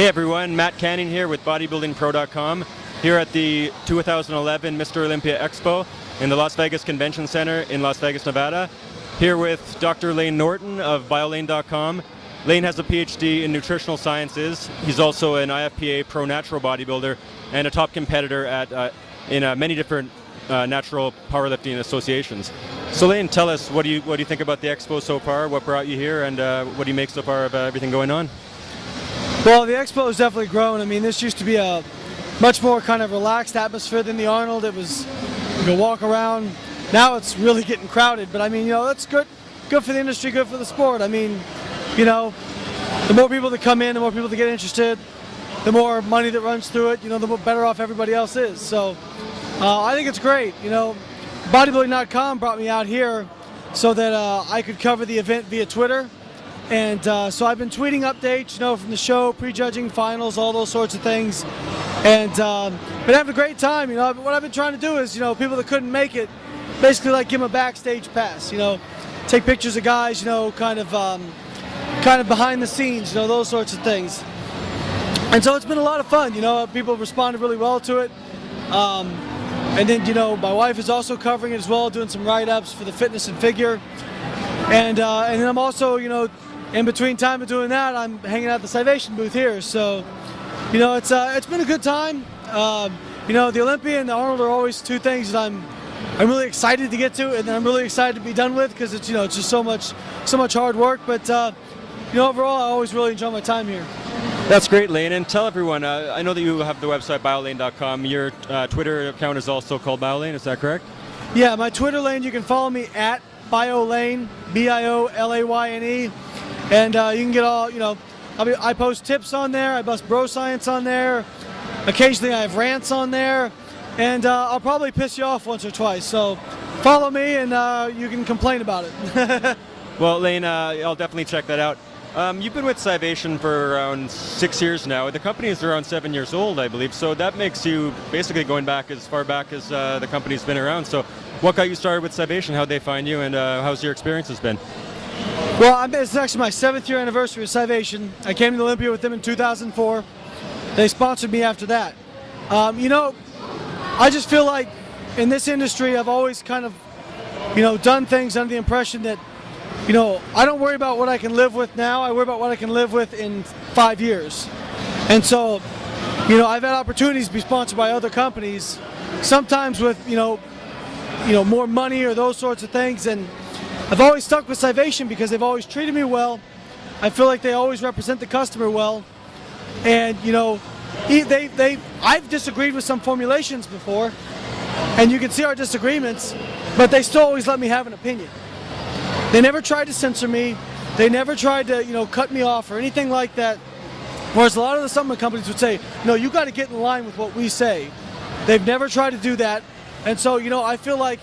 Hey everyone, Matt Canning here with bodybuildingpro.com, here at the 2011 Mr. Olympia Expo in the Las Vegas Convention Center in Las Vegas, Nevada. Here with Dr. Layne Norton of biolayne.com. Layne has a Ph.D. in nutritional sciences. He's also an IFPA pro natural bodybuilder and a top competitor in many different natural powerlifting associations. So Layne, tell us, what do you think about the expo so far? What brought you here, and what do you make so far of everything going on? Well, the expo has definitely grown. I mean, this used to be a much more kind of relaxed atmosphere than the Arnold. It was, you could walk around. Now it's really getting crowded, but I mean, that's good for the industry, good for the sport. I mean, the more people that come in, the more people that get interested, the more money that runs through it, the more better off everybody else is. So I think it's great. Bodybuilding.com brought me out here so that I could cover the event via Twitter. And so I've been tweeting updates, from the show, prejudging finals, all those sorts of things. And been having a great time. What I've been trying to do is, people that couldn't make it, basically like give them a backstage pass. Take pictures of guys, kind of behind the scenes, those sorts of things. And so it's been a lot of fun. People responded really well to it. And then, my wife is also covering it as well, doing some write-ups for the fitness and figure. And then I'm also, in between time of doing that, I'm hanging out at the Scivation booth here. So, it's been a good time. The Olympia and the Arnold are always two things that I'm really excited to get to, and then I'm really excited to be done with, because it's it's just so much hard work. But overall, I always really enjoy my time here. That's great, Layne. And tell everyone, I know that you have the website biolayne.com. Your Twitter account is also called biolayne. Is that correct? Yeah, my Twitter lane, you can follow me at biolayne, BIOLAYNE. And you can get all, I post tips on there, I post bro science on there, occasionally I have rants on there, and I'll probably piss you off once or twice, so follow me and you can complain about it. Well, Layne, I'll definitely check that out. You've been with Scivation for around 6 years now. The company is around 7 years old, I believe, so that makes you basically going back as far back as the company's been around. So what got you started with Scivation? How'd they find you, and how's your experiences been? Well, it's actually my 7th year anniversary of Scivation. I came to Olympia with them in 2004. They sponsored me after that. I just feel like in this industry, I've always kind of, done things under the impression that, I don't worry about what I can live with now. I worry about what I can live with in 5 years. And so, I've had opportunities to be sponsored by other companies, sometimes with, more money or those sorts of things. And I've always stuck with Scivation because they've always treated me well. I feel like they always represent the customer well. And, I've disagreed with some formulations before, and you can see our disagreements, but they still always let me have an opinion. They never tried to censor me. They never tried to, cut me off or anything like that. Whereas a lot of the supplement companies would say, no, you got to get in line with what we say. They've never tried to do that. And so, I feel like,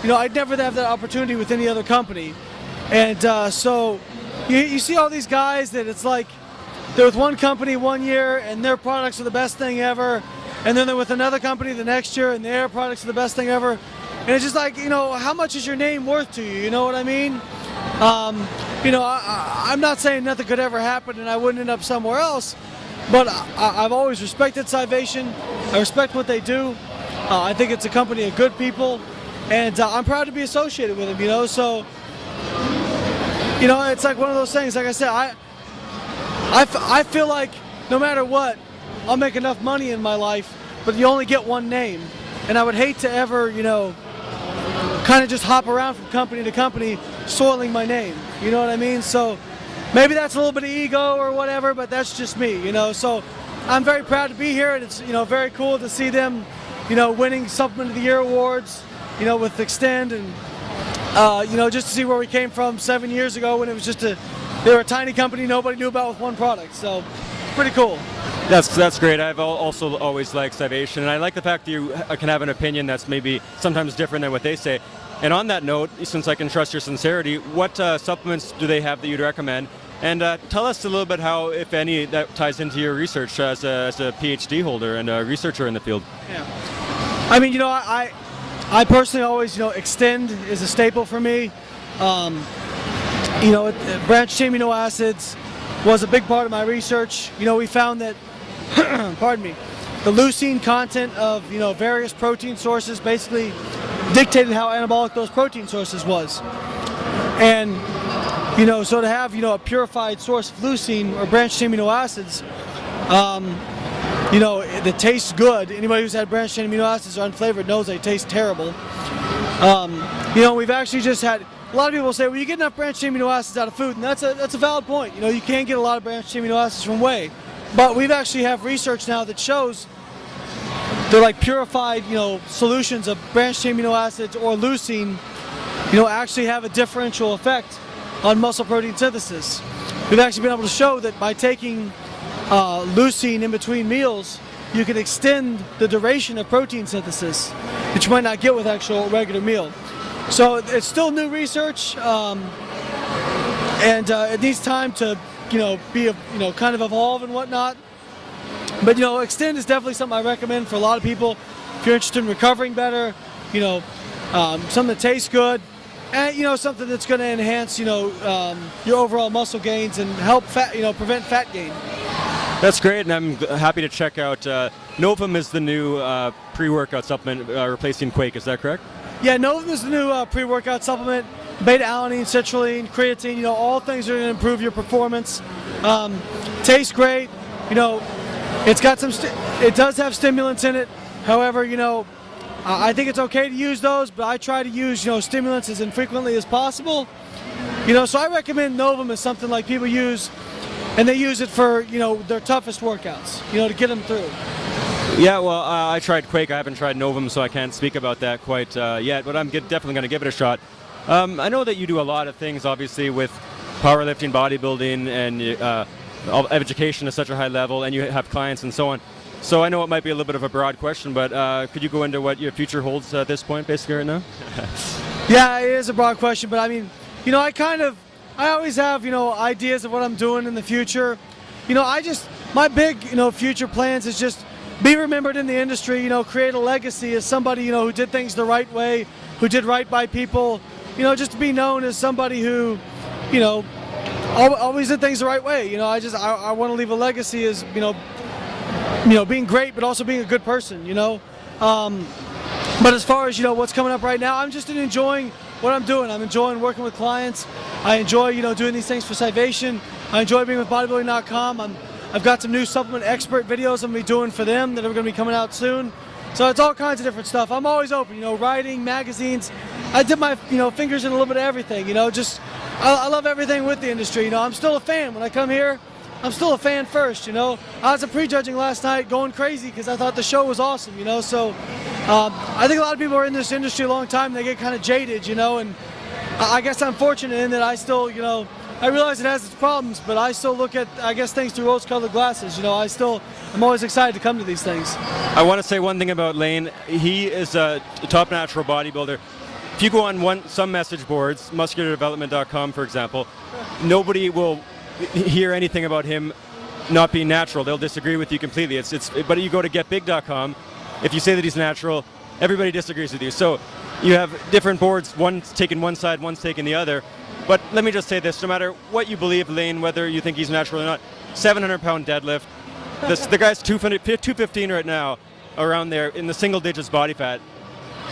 I'd never have that opportunity with any other company. And so you see all these guys that it's like they're with one company one year and their products are the best thing ever. And then they're with another company the next year and their products are the best thing ever. And it's just like, how much is your name worth to you? You know what I mean? I'm not saying nothing could ever happen and I wouldn't end up somewhere else. But I've always respected Scivation. I respect what they do. I think it's a company of good people. And I'm proud to be associated with them, so, it's like one of those things, like I said, I feel like no matter what, I'll make enough money in my life, but you only get one name. And I would hate to ever, kind of just hop around from company to company, soiling my name, you know what I mean? So maybe that's a little bit of ego or whatever, but that's just me, so I'm very proud to be here, and it's, very cool to see them, winning Supplement of the Year awards, with Extend, and just to see where we came from 7 years ago when it was just they were a tiny company nobody knew about with one product. So pretty cool. That's great. I've also always liked Scivation, and I like the fact that you can have an opinion that's maybe sometimes different than what they say. And on that note, since I can trust your sincerity, what supplements do they have that you'd recommend? And tell us a little bit how, if any, that ties into your research as a Ph.D. holder and a researcher in the field. Yeah. I mean, I personally always, Extend is a staple for me. Branched chain amino acids, was a big part of my research. You know, we found that, pardon me, the leucine content of, you know, various protein sources basically dictated how anabolic those protein sources was. And, you know, so to have, you know, a purified source of leucine or branched amino acids, you know, that tastes good. Anybody who's had branched chain amino acids or unflavored knows they taste terrible. You know, we've actually just had, a lot of people say, well, you get enough branched chain amino acids out of food, and that's a valid point. You know, you can get a lot of branched chain amino acids from whey, but we've actually have research now that shows they're like purified, you know, solutions of branched chain amino acids or leucine, you know, actually have a differential effect on muscle protein synthesis. We've actually been able to show that by taking leucine in between meals, you can extend the duration of protein synthesis that you might not get with actual regular meal. So it's still new research, and it needs time to, you know, be, you know, kind of evolve and whatnot. But, you know, extend is definitely something I recommend for a lot of people. If you're interested in recovering better, you know, something that tastes good, and, you know, something that's going to enhance, you know, your overall muscle gains and help prevent fat gain. That's great, and I'm happy to check out. Novum is the new pre-workout supplement replacing Quake, is that correct? Yeah, Novum is the new pre-workout supplement. Beta-alanine, citrulline, creatine, you know, all things that are going to improve your performance. Tastes great, you know, it's got some, it does have stimulants in it. However, you know, I think it's okay to use those, but I try to use, you know, stimulants as infrequently as possible. You know, so I recommend Novum as something like people use, and they use it for, you know, their toughest workouts, you know, to get them through. Yeah, well, I tried Quake. I haven't tried Novum, so I can't speak about that quite yet, but I'm definitely going to give it a shot. I know that you do a lot of things, obviously, with powerlifting, bodybuilding, and education at such a high level, and you have clients and so on. So I know it might be a little bit of a broad question, but could you go into what your future holds at this point, basically, right now? Yeah, it is a broad question, but I mean, you know, I always have, you know, ideas of what I'm doing in the future. You know, my big, you know, future plans is just be remembered in the industry, you know, create a legacy as somebody, you know, who did things the right way, who did right by people, you know, just to be known as somebody who, you know, always did things the right way. You know, I want to leave a legacy as, you know, being great, but also being a good person, you know. But as far as, you know, what's coming up right now, I'm just enjoying what I'm doing. I'm enjoying working with clients. I enjoy, you know, doing these things for Scivation. I enjoy being with bodybuilding.com. I've got some new supplement expert videos I'm going to be doing for them that are going to be coming out soon. So it's all kinds of different stuff. I'm always open, you know, writing, magazines. I dip my, you know, fingers in a little bit of everything, you know, just, I love everything with the industry, you know. I'm still a fan. When I come here, I'm still a fan first, you know. I was prejudging last night going crazy because I thought the show was awesome, you know. So I think a lot of people are in this industry a long time, they get kind of jaded, you know, and I guess I'm fortunate in that I still, you know, I realize it has its problems, but I still look at, I guess, things through rose-colored glasses. You know, I'm always excited to come to these things. I want to say one thing about Layne. He is a top natural bodybuilder. If you go on some message boards, musculardevelopment.com, for example, nobody will hear anything about him not being natural. They'll disagree with you completely. But you go to getbig.com, if you say that he's natural, everybody disagrees with you. So you have different boards, one's taking one side, one's taking the other. But let me just say this, no matter what you believe, Layne, whether you think he's natural or not, 700-pound deadlift, the guy's 215 right now, around there, in the single digits body fat.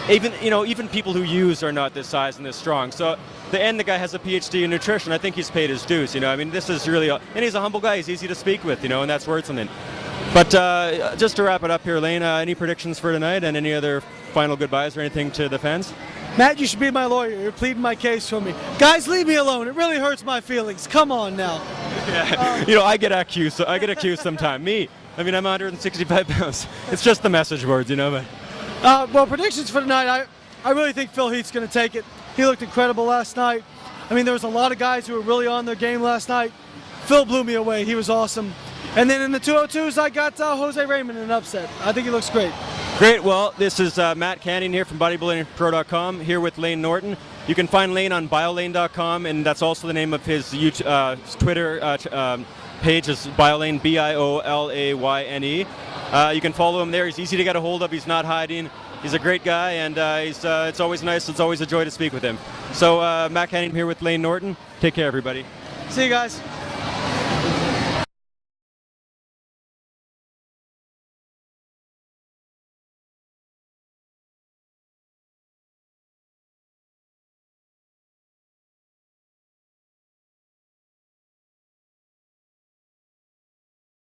Even people who use are not this size and this strong. So the guy has a Ph.D. in nutrition. I think he's paid his dues, you know. I mean, this is really, and he's a humble guy. He's easy to speak with, you know, and that's worth something. But just to wrap it up here, Layne, any predictions for tonight and any other final goodbyes or anything to the fans? Matt, you should be my lawyer. You're pleading my case for me. Guys, leave me alone. It really hurts my feelings. Come on now. Yeah. You know, I get accused sometimes. Me, I mean, I'm 165 pounds. It's just the message boards, you know. But well, predictions for tonight, I really think Phil Heath's going to take it. He looked incredible last night. I mean, there was a lot of guys who were really on their game last night. Phil blew me away. He was awesome. And then in the 202s, I got Jose Raymond in an upset. I think he looks great. Great. Well, this is Matt Canning here from bodybuildingpro.com, here with Layne Norton. You can find Layne on biolayne.com, and that's also the name of his Twitter page is biolayne, BIOLAYNE. You can follow him there. He's easy to get a hold of. He's not hiding. He's a great guy, and it's always nice. It's always a joy to speak with him. So Matt Canning here with Layne Norton. Take care, everybody. See you guys.